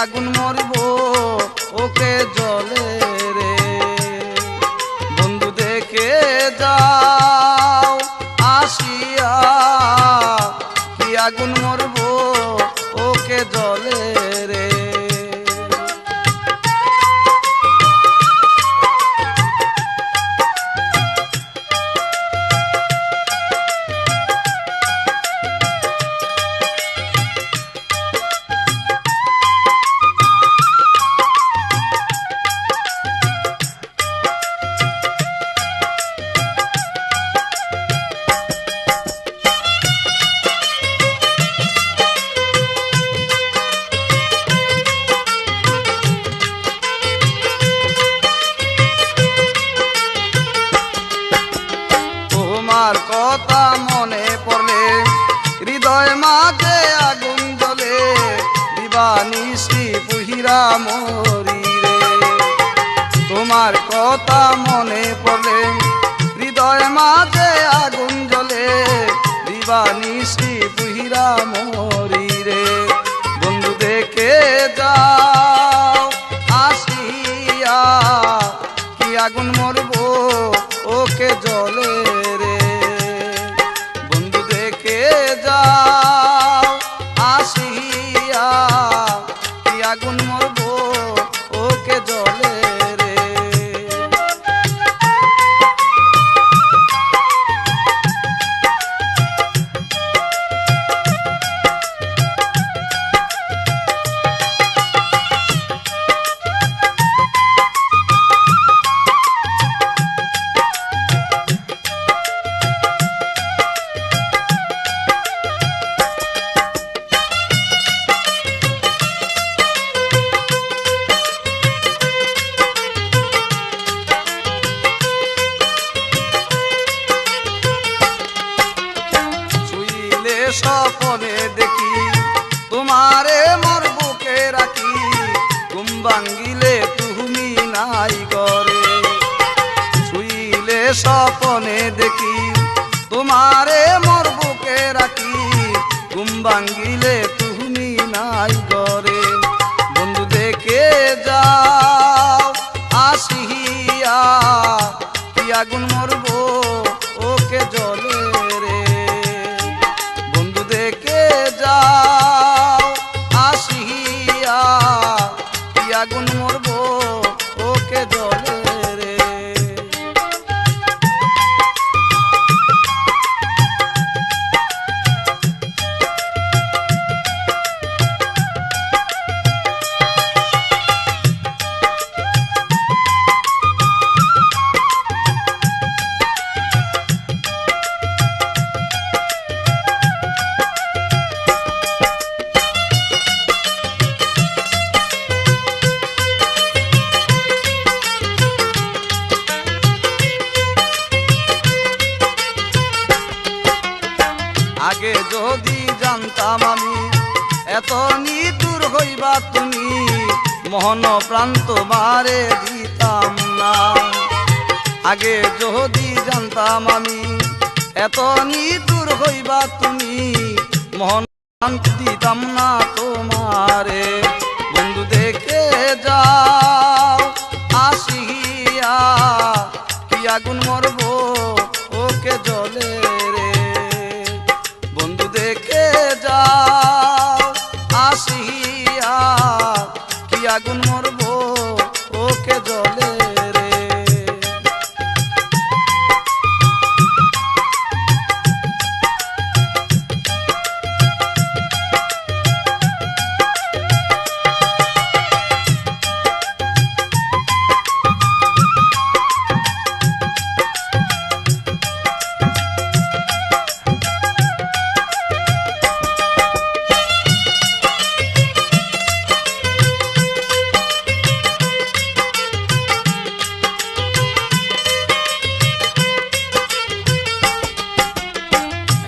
আগুন মরব ওকে জলে রে। বন্ধু দেখে যাও আসিয়া কি আগুন মরব ওকে জলে রে। তোমার কথা মনে পড়লে হৃদয় মাঝে আগুন জ্বলে দিবানিশি পুহিরা মরি রে। তোমার কথা মনে পড়লে হৃদয় মাঝে আগুন জ্বলে দিবানিশি পুহিরা মরি রে। বন্ধু দেখে যাও আসিয়া কি আগুন মরব ওকে জলে রে। বন্ধু দেখে যাও আসিয়া কি আগুন মরব ওকে জলে রে। স্বপনে দেখি তোমারে মোর বুকে রাখি ঘুম ভাঙ্গিলে তুমি নাই ঘরে। শুইলে স্বপনে দেখি তোমারে মোর বুকে রাখি ঘুম ভাঙ্গিলে তুমি নাই ঘরে। বন্ধু দেখে যাও আসিয়া কি আগুন মরব ওকে জলে রে। দেখে যাও আসিয়া কি আগুন মরব ওকে জলে রে। আগে যদি জানতাম আমি এত নিদূর হইবা তুমি মোহন প্রাণ তোমারে দিতাম না। আগে যদি জানতাম আমি এত নিদূর হইবা তুমি মোহন প্রাণ দিতাম না তোমারে। বন্ধু দেখে যাও আসিয়া কি আগুন মরব ওকে জলে রে। বন্ধু দেখে যাও আসিয়া কি আগুন মরব ওকে জলে রে।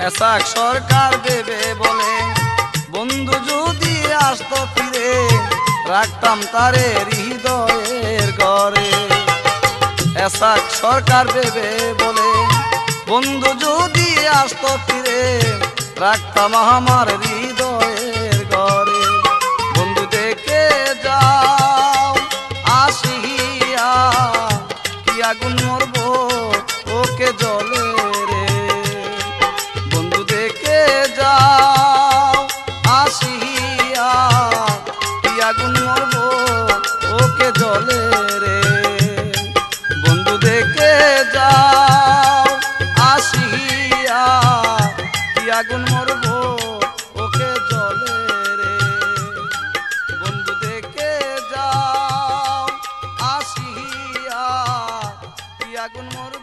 এসাক সরকার দেবে বলে বন্ধু যদি আসতো ফিরে রাখতাম তারে হৃদয়ের ঘরে। এসাক সরকার দেবে বলে বন্ধু যদি আসতো ফিরে রাখতাম আমার হৃদয়ের ঘরে। বন্ধু দেখে আগুন মোর